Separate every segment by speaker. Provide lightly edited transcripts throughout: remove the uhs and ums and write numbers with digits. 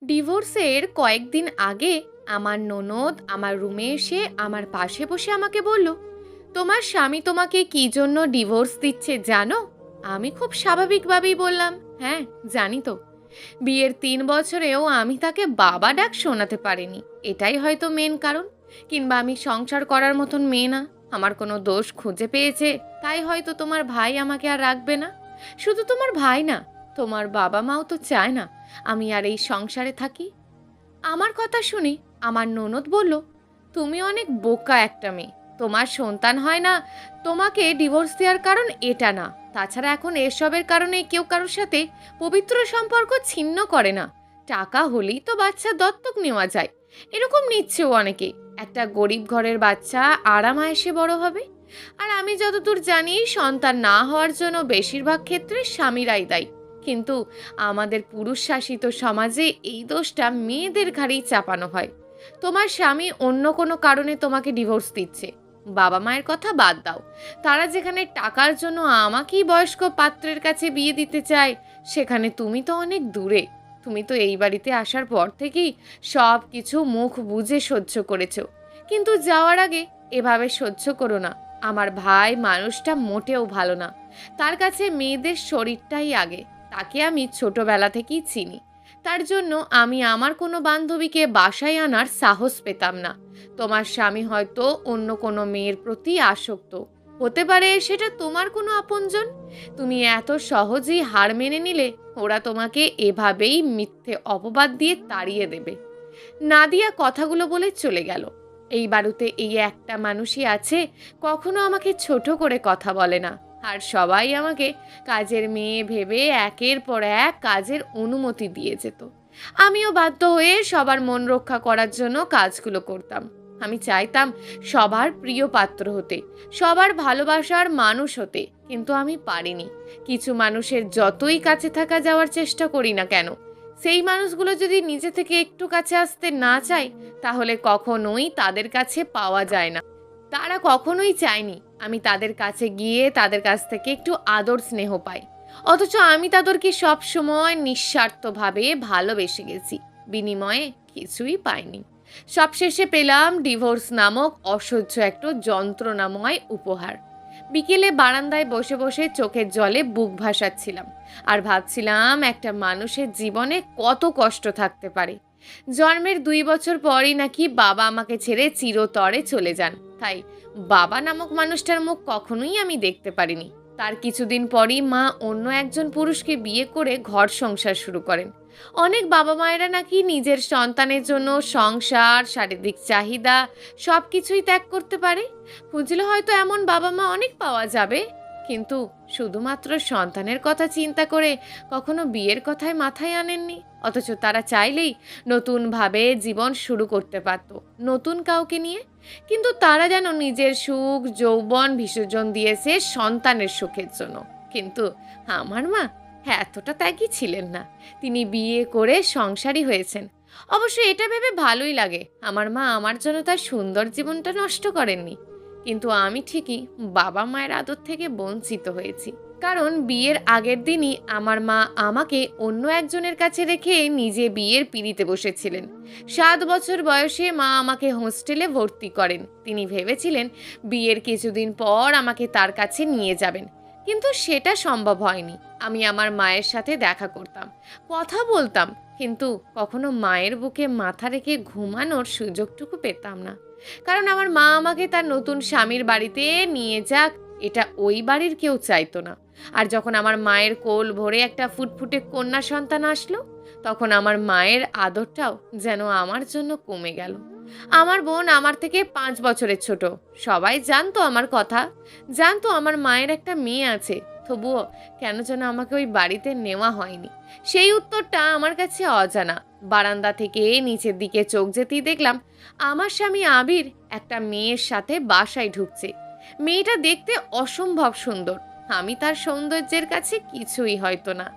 Speaker 1: ডিভোর্সের কয়েকদিন আগে আমার ননদ আমার রুমে এসে আমার পাশে বসে আমাকে বলল, তোমার স্বামী তোমাকে কি জন্য ডিভোর্স দিচ্ছে জানো? আমি খুব স্বাভাবিকভাবেই বললাম, হ্যাঁ জানি তো। বিয়ের 3 বছরেও আমি তাকে বাবা ডাক শোনাতে পারিনি, এটাই হয়তো মেন কারণ। কিংবা আমি সংসার করার মতন মেয়ে না, আমার কোনো দোষ খুঁজে পেয়েছে, তাই হয়তো তোমার ভাই আমাকে আর রাখবে না। শুধু তোমার ভাই না, তোমার বাবা মাও তো চায় না আমি আর এই সংসারে থাকি। আমার কথা শুনে আমার ননদ বলল, তুমি অনেক বোকা একটা মেয়ে, তোমার সন্তান হয় না তোমাকে ডিভোর্স দেওয়ার কারণ এটা না। তাছাড়া এখন এসবের কারণে কেউ কারোর সাথে পবিত্র সম্পর্ক ছিন্ন করে না। টাকা হলেই তো বাচ্চা দত্তক নেওয়া যায়, এরকম নিচ্ছেও অনেকে। একটা গরিব ঘরের বাচ্চা আরাম আয়েসে বড় হবে। আর আমি যতদূর জানি সন্তান না হওয়ার জন্য বেশিরভাগ ক্ষেত্রে স্বামীরাই দায়ী। কিন্তু আমাদের পুরুষ শাসিত সমাজে এই দোষটা মেয়েদের ঘাড়েই চাপানো হয়। তোমার স্বামী অন্য কোনো কারণে তোমাকে ডিভোর্স দিচ্ছে, বাবা মায়ের কথা বাদ দাও, তারা যেখানে টাকার জন্য আমাকেই বয়স্ক পাত্রের কাছে বিয়ে দিতে চায়, সেখানে তুমি তো অনেক দূরে। তুমি তো এই বাড়িতে আসার পর থেকেই সব কিছু মুখ বুজে সহ্য করেছো, কিন্তু যাওয়ার আগে এভাবে সহ্য করো না। আমার ভাই মানুষটা মোটেও ভালো না, তার কাছে মেয়েদের শরীরটাই আগে। তাকে আমি ছোটবেলা থেকেই চিনি, তার জন্য আমি আমার কোনো বান্ধবীকে বাসায় আনার সাহস পেতাম না। তোমার স্বামী হয়তো অন্য কোনো মেয়ের প্রতি আসক্ত হতে পারে, সেটা তোমার কোনো আপনজন। তুমি এত সহজেই হার মেনে নিলে ওরা তোমাকে এভাবেই মিথ্যে অপবাদ দিয়ে তাড়িয়ে দেবে। নাদিয়া কথাগুলো বলে চলে গেল। এই বাড়িতে এই একটা মানুষই আছে কখনো আমাকে ছোট করে কথা বলে না, আর সবাই আমাকে কাজের মেয়ে ভেবে একের পর এক কাজের অনুমতি দিয়ে যেত। আমিও বাধ্য হয়ে সবার মন রক্ষা করার জন্য কাজগুলো করতাম। আমি চাইতাম সবার প্রিয় পাত্র হতে, সবার ভালোবাসার মানুষ হতে, কিন্তু আমি পারিনি। কিছু মানুষের যতই কাছে থাকা যাওয়ার চেষ্টা করি না কেন, সেই মানুষগুলো যদি নিজে থেকে একটু কাছে আসতে না চায়, তাহলে কখনোই তাদের কাছে পাওয়া যায় না। তারা কখনোই চায়নি আমি তাদের কাছে গিয়ে তাদের কাছ থেকে একটু আদর স্নেহ পাই, অথচ আমি তাদেরকে সব সময় নিঃস্বার্থভাবে ভালোবেসে গেছি, বিনিময়ে কিছুই পাইনি। সবশেষে পেলাম ডিভোর্স নামক অসহ্য একটা যন্ত্রণাময় উপহার। বিকেলে বারান্দায় বসে বসে চোখের জলে বুক ভাসাচ্ছিলাম, আর ভাবছিলাম একটা মানুষের জীবনে কত কষ্ট থাকতে পারে। জন্মের 2 বছর পরই নাকি বাবা আমাকে ছেড়ে চিরতরে চলে যান, তাই বাবা নামক মানুষটার মুখ কখনোই আমি দেখতে পারিনি। তার কিছুদিন পরই মা অন্য একজন পুরুষকে বিয়ে করে ঘর সংসার শুরু করেন। অনেক বাবা মায়েরা নাকি নিজের সন্তানের জন্য সংসার, শারীরিক চাহিদা সব কিছুই ত্যাগ করতে পারে। খুঁজলে হয়তো এমন বাবা মা অনেক পাওয়া যাবে, কিন্তু শুধুমাত্র সন্তানের কথা চিন্তা করে কখনো বিয়ের কথায় মাথায় আনেননি। অথচ তারা চাইলেই নতুনভাবে জীবন শুরু করতে পারত নতুন কাউকে নিয়ে। কিন্তু তারা যেন নিজের সুখ যৌবন বিসর্জন দিয়েছে সন্তানের সুখের জন্য। কিন্তু আমার মা এতটা ত্যাগী ছিলেন না, তিনি বিয়ে করে সংসারী হয়েছেন। অবশ্য এটা ভেবে ভালোই লাগে, আমার মা আমার জন্য তার সুন্দর জীবনটা নষ্ট করেননি। কিন্তু আমি ঠিকই বাবা মায়ের আদর থেকে বঞ্চিত হয়েছি, কারণ বিয়ের আগের দিনই আমার মা আমাকে অন্য একজনের কাছে রেখে নিজে বিয়ের পিঁড়িতে বসেছিলেন। 7 বছর বয়সে মা আমাকে হোস্টেলে ভর্তি করেন। তিনি ভেবেছিলেন বিয়ের কিছুদিন পর আমাকে তার কাছে নিয়ে যাবেন, কিন্তু সেটা সম্ভব হয়নি। আমি আমার মায়ের সাথে দেখা করতাম, কথা বলতাম, কিন্তু কখনো মায়ের বুকে মাথা রেখে ঘুমানোর সুযোগটুকু পেতাম না। কারণ আমার মা আমাকে তার নতুন স্বামীর বাড়িতে নিয়ে যাক, এটা ওই বাড়ির কেউ চাইতো না। আর যখন আমার মায়ের কোল ভরে একটা ফুটফুটে কন্যা সন্তান আসলো, তখন আমার মায়ের আদরটাও যেন আমার জন্য কমে গেল। আমার বোন আমার থেকে 5 বছরের ছোট। সবাই জানতো আমার কথা, জানতো আমার মায়ের একটা মেয়ে আছে, তবুও কেন যেন আমাকে ওই বাড়িতে নেওয়া হয়নি। সেই উত্তরটা আমার কাছে অজানা। বারান্দা থেকে নিচের দিকে চোখ যেতেই দেখলাম আমার স্বামী আবির একটা মেয়ের সাথে বাসায় ঢুকছে। মেয়েটা দেখতে অসম্ভব সুন্দর, আমি তার সৌন্দর্যের কাছে কিছুই হয়তো না।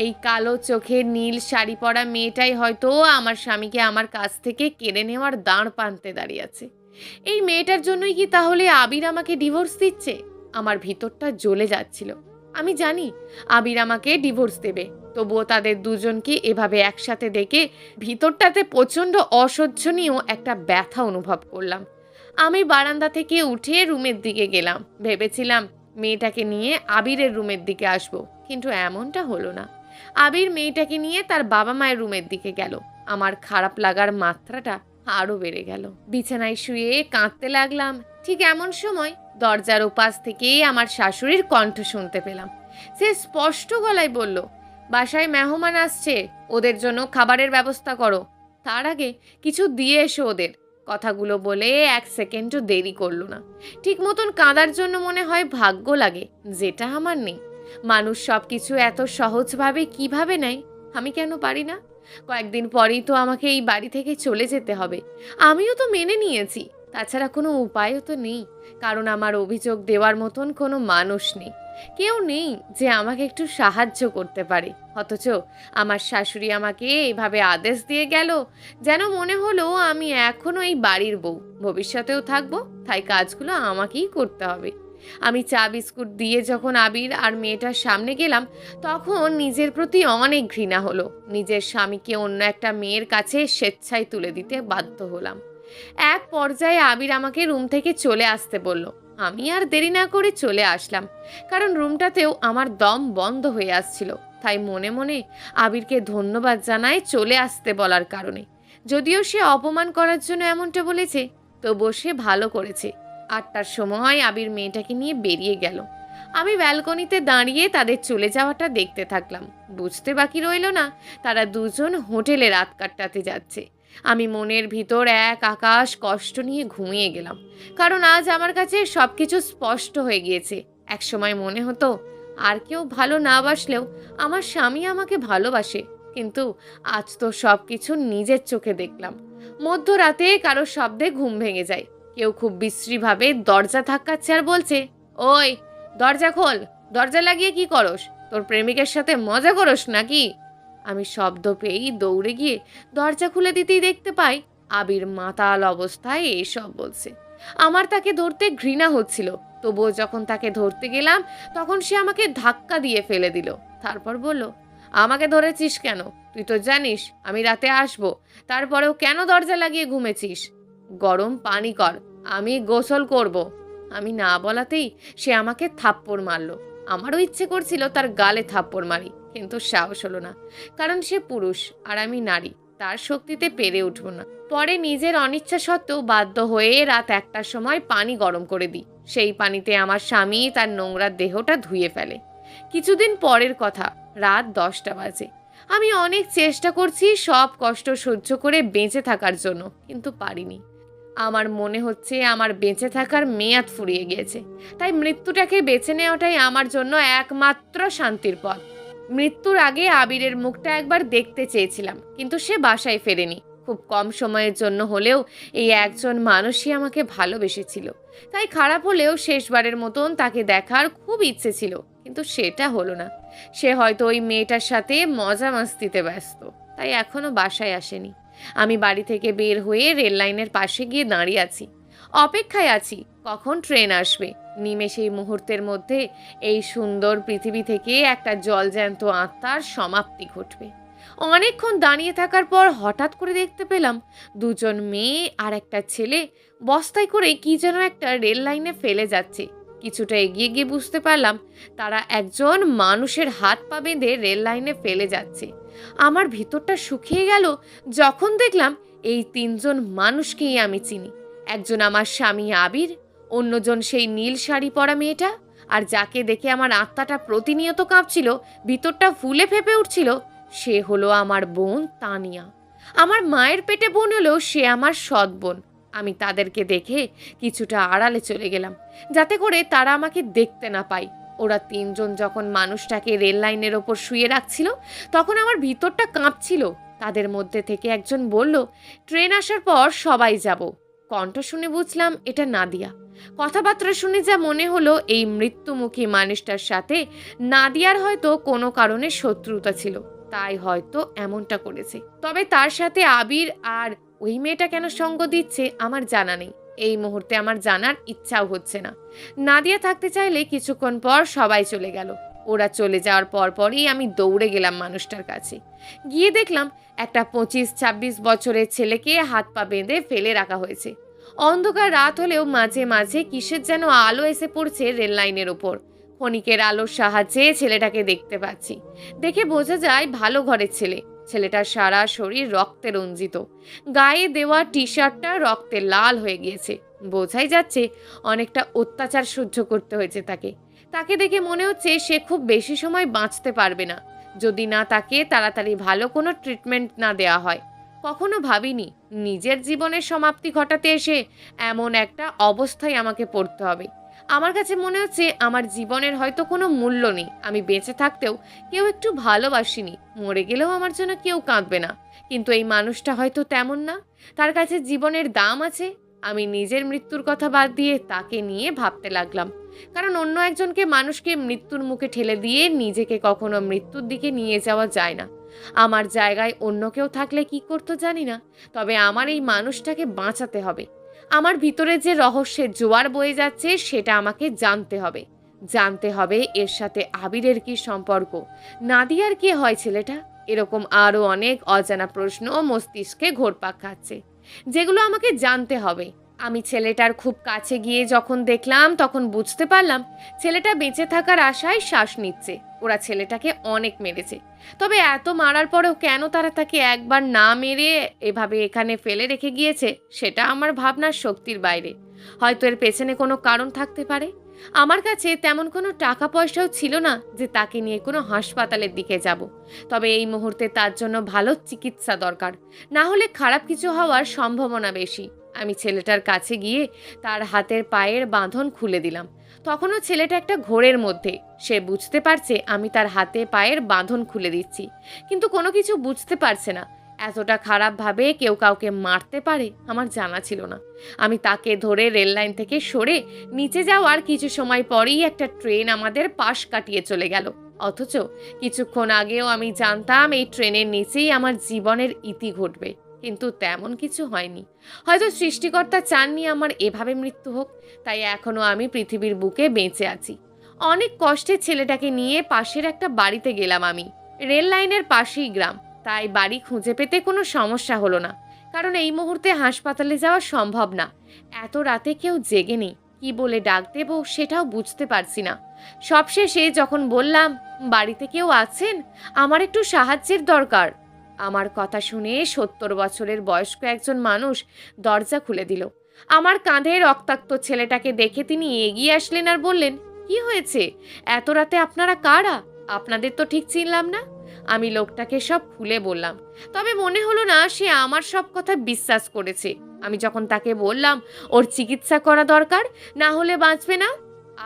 Speaker 1: এই কালো চোখের নীল শাড়ি পরা মেয়েটাই হয়তো আমার স্বামীকে আমার কাছ থেকে কেড়ে নেওয়ার দাঁড় প্রান্তে দাঁড়িয়ে আছে। এই মেয়েটার জন্যই কি তাহলে আবির আমাকে ডিভোর্স দিচ্ছে? আমার ভিতরটা জ্বলে যাচ্ছিল। আমি জানি আবির আমাকে ডিভোর্স দেবে, তবুও তাদের দুজনকে এভাবে একসাথে দেখে ভিতরটাতে প্রচণ্ড অসহ্যনীয় একটা ব্যথা অনুভব করলাম। আমি বারান্দা থেকে উঠে রুমের দিকে গেলাম। ভেবেছিলাম মেয়েটাকে নিয়ে আবিরের রুমের দিকে আসব, কিন্তু এমনটা হলো না। আবির মেয়েটাকে নিয়ে তার বাবা মায়ের রুমের দিকে গেল। আমার খারাপ লাগার মাত্রাটা আরও বেড়ে গেল। বিছানায় শুয়ে কাঁদতে লাগলাম। ঠিক এমন সময় দরজার ওপাশ থেকে আমার শাশুড়ির কণ্ঠ শুনতে পেলাম। সে স্পষ্ট গলায় বলল, বাসায় মেহমান আসছে, ওদের জন্য খাবারের ব্যবস্থা করো। তার আগে কিছু দিয়ে এসো ওদের। কথাগুলো বলে এক সেকেন্ডও দেরি করলো না। ঠিক মতন কাঁদার জন্য মনে হয় ভাগ্য লাগে, যেটা আমার নেই। মানুষ সব কিছু এত সহজভাবে কিভাবে নেয়, আমি কেন পারি না? কয়েকদিন পরেই তো আমাকে এই বাড়ি থেকে চলে যেতে হবে। আমিও তো মেনে নিয়েছি, তাছাড়া কোনো উপায়ও তো নেই, কারণ আমার অভিযোগ দেওয়ার মতন কোনো মানুষ নেই। কেউ নেই যে আমাকে একটু সাহায্য করতে পারে। অথচ আমার শাশুড়ি আমাকে এভাবে আদেশ দিয়ে গেল, যেন মনে হলো আমি এখনো এই বাড়ির বউ, ভবিষ্যতেও থাকবো, তাই কাজগুলো আমাকেই করতে হবে। আমি চা বিস্কুট দিয়ে যখন আবির আর মেয়েটার সামনে গেলাম, তখন নিজের প্রতি অনেক ঘৃণা হলো। নিজের স্বামীকে অন্য একটা মেয়ের কাছে স্বেচ্ছায় তুলে দিতে বাধ্য হলাম। এক পর্যায়ে আবির আমাকে রুম থেকে চলে আসতে বলল। আমি আর দেরি না করে চলে আসলাম, কারণ রুমটাতেও আমার দম বন্ধ হয়ে আসছিল। তাই মনে মনে আবিরকে ধন্যবাদ জানাই চলে আসতে বলার কারণে। যদিও সে অপমান করার জন্য এমনটা বলেছে, তবুও সে ভালো করেছে। 8টার সময় আবির মেয়েটাকে নিয়ে বেরিয়ে গেল। আমি ব্যালকনিতে দাঁড়িয়ে তাদের চলে যাওয়াটা দেখতে থাকলাম। বুঝতে বাকি রইল না তারা দুজন হোটেলে রাত কাটাতে যাচ্ছে। আমি মনের ভিতর এক আকাশ কষ্ট নিয়ে ঘুমিয়ে গেলাম, কারণ আজ আমার কাছে সব কিছু স্পষ্ট হয়ে গিয়েছে। একসময় মনে হতো আর কেউ ভালো না বাসলেও আমার স্বামী আমাকে ভালোবাসে, কিন্তু আজ তো সব কিছু নিজের চোখে দেখলাম। মধ্যরাতে কারো শব্দে ঘুম ভেঙে যায়। কেউ খুব বিশ্রীভাবে দরজা ধাক্কাচ্ছে আর বলছে, ওই দরজা খোল, দরজা লাগিয়ে কি করস? তোর প্রেমিকের সাথে মজা করস নাকি? আমি শব্দ পেয়েই দৌড়ে গিয়ে দরজা খুলে দিতেই দেখতে পাই আবির মাতাল অবস্থায় এসব বলছে। আমার তাকে ধরতে ঘৃণা হচ্ছিল, তবুও যখন তাকে ধরতে গেলাম তখন সে আমাকে ধাক্কা দিয়ে ফেলে দিল। তারপর বলল, আমাকে ধরেছিস কেন? তুই তো জানিস আমি রাতে আসবো, তারপরেও কেন দরজা লাগিয়ে ঘুমেছিস? গরম পানি কর, আমি গোসল করব। আমি না বলাতেই সে আমাকে থাপ্পড় মারলো। আমারও ইচ্ছে করছিল তার গালে থাপ্পড় মারি, কিন্তু সাহস হলো না, কারণ সে পুরুষ আর আমি নারী, তার শক্তিতে পেরে উঠব না। পরে নিজের অনিচ্ছা সত্ত্বেও বাধ্য হয়ে রাত 1টার সময় পানি গরম করে দিই। সেই পানিতে আমার স্বামী তার নোংরা দেহটা ধুয়ে ফেলে। কিছুদিন পরের কথা, রাত 10টা বাজে। আমি অনেক চেষ্টা করছি সব কষ্ট সহ্য করে বেঁচে থাকার জন্য, কিন্তু পারিনি। আমার মনে হচ্ছে আমার বেঁচে থাকার মেয়াদ ফুরিয়ে গিয়েছে, তাই মৃত্যুটাকে বেছে নেওয়াটাই আমার জন্য একমাত্র শান্তির পথ। মৃত্যুর আগে আবিরের মুখটা একবার দেখতে চেয়েছিলাম, কিন্তু সে বাসায় ফেরেনি। খুব কম সময়ের জন্য হলেও এই একজন মানুষই আমাকে ভালোবেসেছিল, তাই খারাপ হলেও শেষবারের মতন তাকে দেখার খুব ইচ্ছে ছিল, কিন্তু সেটা হলো না। সে হয়তো ওই মেয়েটার সাথে মজা মাস্তিতে ব্যস্ত, তাই এখনো বাসায় আসেনি। আমি বাড়ি থেকে বের হয়ে রেল লাইনের পাশে গিয়ে দাঁড়িয়ে আছি, অপেক্ষায় আছি কখন ট্রেন আসবে। নিমেষেই মুহূর্তের মধ্যে এই সুন্দর পৃথিবী থেকে একটা জলজ্যান্ত আত্মার সমাপ্তি ঘটবে। অনেকক্ষণ দাঁড়িয়ে থাকার পর হঠাৎ করে দেখতে পেলাম দুজন মেয়ে আর একটা ছেলে বস্তায় করে কি যেন একটা রেল লাইনে ফেলে যাচ্ছে। কিছুটা এগিয়ে গিয়ে বুঝতে পারলাম তারা একজন মানুষের হাত পা বেঁধে রেল লাইনে ফেলে যাচ্ছে। আমার ভিতরটা শুকিয়ে গেল যখন দেখলাম এই 3জন মানুষকেই আমি চিনি। একজন আমার স্বামী আবির, অন্যজন সেই নীল শাড়ি পরা মেয়েটা, আর যাকে দেখে আমার আত্মাটা প্রতিনিয়ত কাঁপছিল, ভিতরটা ফুলে ফেপে উঠছিল, সে হলো আমার বোন তানিয়া। আমার মায়ের পেটে বোন হলেও সে আমার সৎ বোন। আমি তাদেরকে দেখে কিছুটা আড়ালে চলে গেলাম, যাতে করে তারা আমাকে দেখতে না পায়। ওরা 3জন যখন মানুষটাকে রেল লাইনের ওপর শুয়ে রাখছিল, তখন আমার ভিতরটা কাঁপছিল। তাদের মধ্যে থেকে একজন বলল, ট্রেন আসার পর সবাই যাব। কণ্ঠ শুনে বুঝলাম এটা নাদিয়া। কথাবার্তা শুনে যা মনে হলো এই মৃত্যুমুখী মানুষটার সাথে নাদিয়ার হয়তো কোনো কারণে শত্রুতা ছিল, তাই হয়তো এমনটা করেছে। তবে তার সাথে আবির আর ওই মেয়েটা কেন সঙ্গ দিচ্ছে আমার জানা নেই। এই মুহূর্তে আমার জানার ইচ্ছাও হচ্ছে না। নাদিয়া থাকতে চাইলে কিছুক্ষণ পর সবাই চলে গেল। ওরা চলে যাওয়ার পরপরই আমি দৌড়ে গেলাম মানুষটার কাছে। গিয়ে দেখলাম একটা 25-26 বছরের ছেলেকে হাত পা বেঁধে ফেলে রাখা হয়েছে। অন্ধকার রাত হলেও মাঝে মাঝে কিসের যেন আলো এসে পড়ছে রেল লাইনের ওপর। ক্ষণিকের আলোর সাহায্যে ছেলেটাকে দেখতে পাচ্ছি। দেখে বোঝা যায় ভালো ঘরের ছেলে। ছেলেটার সারা শরীর রক্তে রঞ্জিত, গায়ে দেওয়া টি শার্টটা রক্তে লাল হয়ে গিয়েছে। বোঝাই যাচ্ছে অনেকটা অত্যাচার সহ্য করতে হয়েছে তাকে। তাকে দেখে মনে হচ্ছে সে খুব বেশি সময় বাঁচতে পারবে না, যদি না তাকে তাড়াতাড়ি ভালো কোনো ট্রিটমেন্ট না দেওয়া হয়। কখনো ভাবিনি নিজের জীবনের সমাপ্তি ঘটাতে এসে এমন একটা অবস্থায় আমাকে পড়তে হবে। আমার কাছে মনে হচ্ছে আমার জীবনের হয়তো কোনো মূল্য নেই। আমি বেঁচে থাকতেও কেউ একটু ভালোবাসিনি, মরে গেলেও আমার জন্য কেউ কাঁদবে না। কিন্তু এই মানুষটা হয়তো তেমন না, তার কাছে জীবনের দাম আছে। আমি নিজের মৃত্যুর কথা বাদ দিয়ে তাকে নিয়ে ভাবতে লাগলাম। কারণ অন্য একজনকে মানুষকে মৃত্যুর মুখে ঠেলে দিয়ে নিজেকে কখনো মৃত্যুর দিকে নিয়ে যাওয়া যায় না। আমার জায়গায় অন্য কেউ থাকলে কি করতো জানি না, তবে আমার এই মানুষটাকে বাঁচাতে হবে। আমার ভিতরে যে রহস্যের জোয়ার বয়ে যাচ্ছে সেটা আমাকে জানতে হবে। জানতে হবে এর সাথে আবিরের কি সম্পর্ক, নাদিয়ার কি হয় ছেলেটা। এরকম আরও অনেক অজানা প্রশ্ন মস্তিষ্কে ঘোরপাক খাচ্ছে, যেগুলো আমাকে জানতে হবে। আমি ছেলেটার খুব কাছে গিয়ে যখন দেখলাম তখন বুঝতে পারলাম ছেলেটা বেঁচে থাকার আশায় শ্বাস নিচ্ছে। ওরা ছেলেটাকে অনেক মেরেছে, তবে এত মারার পরেও কেন তারা তাকে একবার না মেরে এভাবে এখানে ফেলে রেখে গিয়েছে সেটা আমার ভাবনার শক্তির বাইরে। হয়তো এর পেছনে কোনো কারণ থাকতে পারে। আমার কাছে তেমন কোনো টাকা পয়সাও ছিল না যে তাকে নিয়ে কোনো হাসপাতালের দিকে যাব। তবে এই মুহূর্তে তার জন্য ভালো চিকিৎসা দরকার, না হলে খারাপ কিছু হওয়ার সম্ভাবনা বেশি। আমি ছেলেটার কাছে গিয়ে তার হাতের পায়ের বাঁধন খুলে দিলাম। তখনও ছেলেটা একটা ঘোরের মধ্যে। সে বুঝতে পারছে আমি তার হাতে পায়ের বাঁধন খুলে দিচ্ছি, কিন্তু কোনো কিছু বুঝতে পারছে না। এতটা খারাপভাবে কেউ কাউকে মারতে পারে আমার জানা ছিল না। আমি তাকে ধরে রেল লাইন থেকে সরে নিচে যাওয়ার কিছু সময় পরেই একটা ট্রেন আমাদের পাশ কাটিয়ে চলে গেল। অথচ কিছুক্ষণ আগেও আমি জানতাম এই ট্রেনের নিচেই আমার জীবনের ইতি ঘটবে, কিন্তু তেমন কিছু হয়নি। হয়তো সৃষ্টিকর্তা চাননি আমার এভাবে মৃত্যু হোক, তাই এখনো আমি পৃথিবীর বুকে বেঁচে আছি। অনেক কষ্টে ছেলেটাকে নিয়ে পাশের একটা বাড়িতে গেলাম আমি। রেল লাইনের পাশেই গ্রাম, তাই বাড়ি খুঁজে পেতে কোনো সমস্যা হলো না। কারণ এই মুহূর্তে হাসপাতালে যাওয়া সম্ভব না। এত রাতে কেউ জেগে নেই, কি বলে ডাক দেব সেটাও বুঝতে পারছি না। সবশেষে যখন বললাম, বাড়িতে কেউ আছেন, আমার একটু সাহায্যের দরকার, আমার কথা শুনে 70 বছরের বয়স্ক একজন মানুষ দরজা খুলে দিল। আমার কাঁধে রক্তাক্ত ছেলেটাকে দেখে তিনি এগিয়ে আসলেন আর বললেন, কি হয়েছে? এত রাতে আপনারা কারা? আপনাদের তো ঠিক চিনলাম না। আমি লোকটাকে সব খুলে বললাম, তবে মনে হলো না সে আমার সব কথা বিশ্বাস করেছে। আমি যখন তাকে বললাম ওর চিকিৎসা করা দরকার, না হলে বাঁচবে না,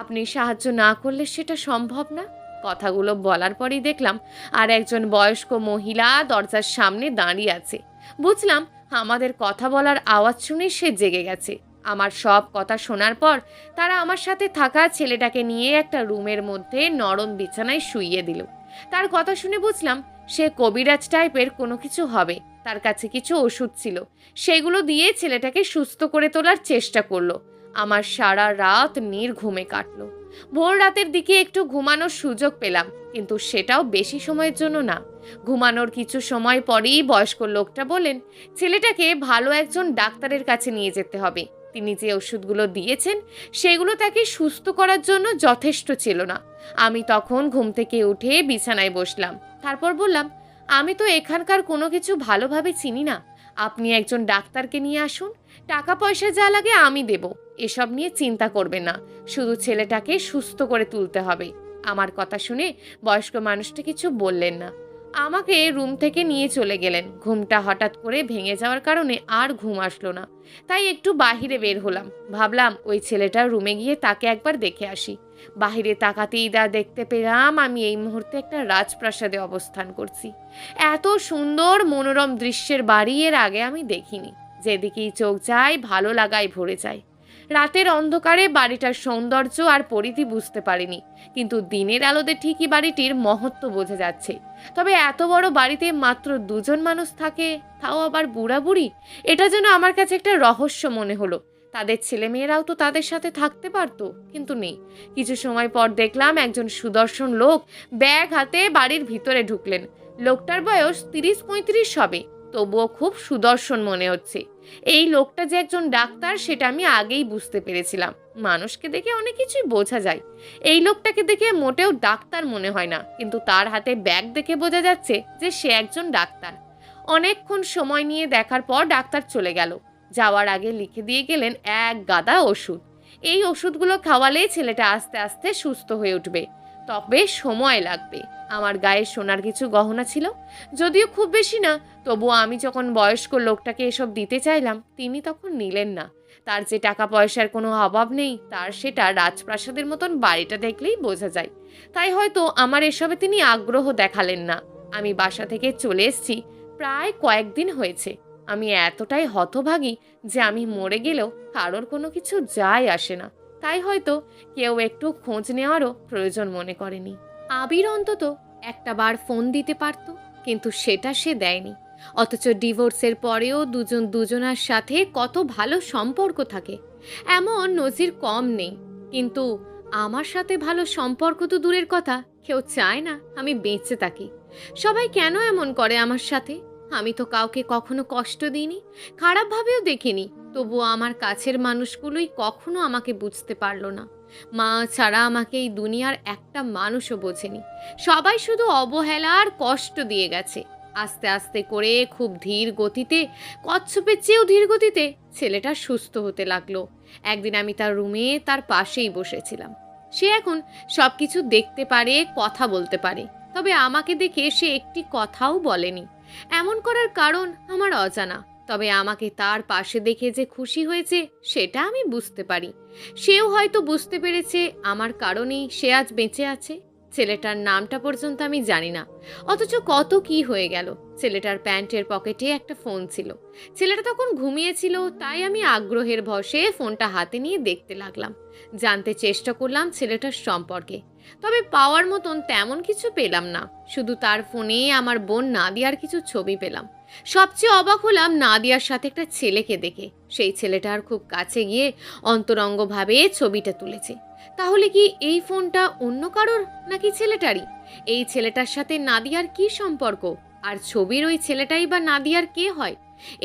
Speaker 1: আপনি সাহায্য না করলে সেটা সম্ভব না। কথাগুলো বলার পরই দেখলাম আর একজন বয়স্ক মহিলা দরজার সামনে দাঁড়িয়ে আছে। বুঝলাম আমাদের কথা বলার আওয়াজ শুনে সে জেগে গেছে। আমার সব কথা শোনার পর তারা আমার সাথে থাকা ছেলেটাকে নিয়ে একটা রুমের মধ্যে নরম বিছানায় শুইয়ে দিল। তার কথা শুনে বুঝলাম সে কবিরাজ টাইপের কোনো কিছু হবে। তার কাছে কিছু ওষুধ ছিল, সেগুলো দিয়ে ছেলেটাকে সুস্থ করে তোলার চেষ্টা করলো। আমার সারা রাত নির্ঘুমে কাটলো। ভোর রাতের দিকে একটু ঘুমানোর সুযোগ পেলাম, কিন্তু সেটাও বেশি সময়ের জন্য না। ঘুমানোর কিছু সময় পরেই বয়স্ক লোকটা বলেন, ছেলেটাকে ভালো একজন ডাক্তারের কাছে নিয়ে যেতে হবে। তিনি যে ওষুধগুলো দিয়েছেন সেগুলো তাকে সুস্থ করার জন্য যথেষ্ট ছিল না। আমি তখন ঘুম থেকে উঠে বিছানায় বসলাম। তারপর বললাম, আমি তো এখানকার কোনো কিছু ভালোভাবে চিনি না, আপনি একজন ডাক্তারকে নিয়ে আসুন, টাকা পয়সা যা লাগে আমি দেব, এসব নিয়ে চিন্তা করবেন না, শুধু ছেলেটাকে সুস্থ করে তুলতে হবে। আমার কথা শুনে বয়স্ক মানুষটা কিছু বললেন না, আমাকে রুম থেকে নিয়ে চলে গেলেন। ঘুমটা হঠাৎ করে ভেঙে যাওয়ার কারণে আর ঘুম আসলো না, তাই একটু বাহিরে বের হলাম। ভাবলাম ওই ছেলেটার রুমে গিয়ে তাকে একবার দেখে আসি। বাহিরে তাকাতেই দেখতে পেলাম আমি এই মুহূর্তে একটা রাজপ্রাসাদে অবস্থান করছি। এত সুন্দর মনোরম দৃশ্যের বাড়ি এর আগে আমি দেখিনি। যেদিকেই চোখ যায় ভালো লাগায় ভরে যায়। রাতের অন্ধকারে বাড়িটার সৌন্দর্য আর পরিধি বুঝতে পারিনি, কিন্তু দিনের আলোতে ঠিকই বাড়িটির মহত্ব বোঝা যাচ্ছে। তবে এত বড় বাড়িতে মাত্র 2জন মানুষ থাকে, তাও আবার বুড়া বুড়ি, এটা যেন আমার কাছে একটা রহস্য মনে হলো। তাদের ছেলেমেয়েরাও তো তাদের সাথে থাকতে পারতো, কিন্তু নেই। কিছু সময় পর দেখলাম একজন সুদর্শন লোক ব্যাগ হাতে বাড়ির ভিতরে ঢুকলেন। লোকটার বয়স 30-35 হবে, তবুও খুব সুদর্শন মনে হচ্ছে। এই লোকটা যে একজন ডাক্তার সেটা আমি আগেই বুঝতে পেরেছিলাম। মানুষকে দেখে অনেক কিছুই বোঝা যায়। এই লোকটাকে দেখে মোটেও ডাক্তার মনে হয় না, কিন্তু তার হাতে ব্যাগ দেখে বোঝা যাচ্ছে যে সে একজন ডাক্তার। অনেকক্ষণ সময় নিয়ে দেখার পর ডাক্তার চলে গেল। যাওয়ার আগে লিখে দিয়ে গেলেন এক গাদা ওষুধ। এই ওষুধগুলো খাওয়ালে ছেলেটা আস্তে আস্তে সুস্থ হয়ে উঠবে, তবে সময় লাগবে। আমার গায়ে সোনার কিছু গহনা ছিল, যদিও খুব বেশি না, তবুও আমি যখন বয়স্ক লোকটাকে এসব দিতে চাইলাম তিনি তখন নিলেন না। তার যে টাকা পয়সার কোনো অভাব নেই, তার সেটা রাজপ্রাসাদের মতন বাড়িটা দেখলেই বোঝা যায়। তাই হয়তো আমার এসবে তিনি আগ্রহ দেখালেন না। আমি বাসা থেকে চলে এসেছি প্রায় কয়েকদিন হয়েছে। আমি এতটাই হতভাগী যে আমি মরে গেলেও কারোর কোনো কিছু যায় আসে না। তাই হয়তো কেউ একটু খোঁজ নেওয়ারও প্রয়োজন মনে করেনি। আবির অন্তত একটা বার ফোন দিতে পারত, কিন্তু সেটা সে দেয়নি। অথচ ডিভোর্সের পরেও দুজন দুজনার সাথে কত ভালো সম্পর্ক থাকে, এমন নজির কম নেই। কিন্তু আমার সাথে ভালো সম্পর্ক তো দূরের কথা, কেউ চায় না আমি বেঁচে থাকি। সবাই কেন এমন করে আমার সাথে? আমি তো কাউকে কখনো কষ্ট দিইনি, খারাপভাবেও দেখিনি, তবুও আমার কাছের মানুষগুলোই কখনো আমাকে বুঝতে পারলো না। মা ছাড়া আমাকে এই দুনিয়ার একটা মানুষও বোঝেনি। সবাই শুধু অবহেলা আর কষ্ট দিয়ে গেছে। আস্তে আস্তে করে খুব ধীর গতিতে, কচ্ছপের চেয়েও ধীর গতিতে ছেলেটা সুস্থ হতে লাগলো। একদিন আমি তার রুমে তার পাশেই বসেছিলাম। সে এখন সব কিছু দেখতে পারে, কথা বলতে পারে, তবে আমাকে দেখে সে একটি কথাও বলেনি। এমন করার কারণ আমার অজানা, তবে আমাকে তার পাশে দেখে যে খুশি হয়েছে সেটা আমি বুঝতে পারি। সেও হয়তো বুঝতে পেরেছে আমার কারণেই সে আজ বেঁচে আছে। ছেলেটার নামটা পর্যন্ত আমি জানি না, অথচ কত কি হয়ে গেল। ছেলেটার প্যান্টের পকেটে একটা ফোন ছিল। ছেলেটা তখন ঘুমিয়েছিল, তাই আমি আগ্রহের বশে ফোনটা হাতে নিয়ে দেখতে লাগলাম। জানতে চেষ্টা করলাম ছেলেটার সম্পর্কে, তবে পাওয়ার মতন তেমন কিছু পেলাম না। শুধু তার ফোনে আমার বোন নাদিয়ার কিছু ছবি পেলাম। সবচেয়ে অবাক হলাম নাদিয়ার সাথে একটা ছেলেকে দেখে। সেই ছেলেটার খুব কাছে গিয়ে অন্তরঙ্গভাবে ছবিটা তুলেছে। তাহলে কি এই ফোনটা অন্য কারোর, নাকি ছেলেটারই? এই ছেলেটার সাথে নাদিয়ার কি সম্পর্ক? আর ছবির ওই ছেলেটাই বা নাদিয়ার কে হয়?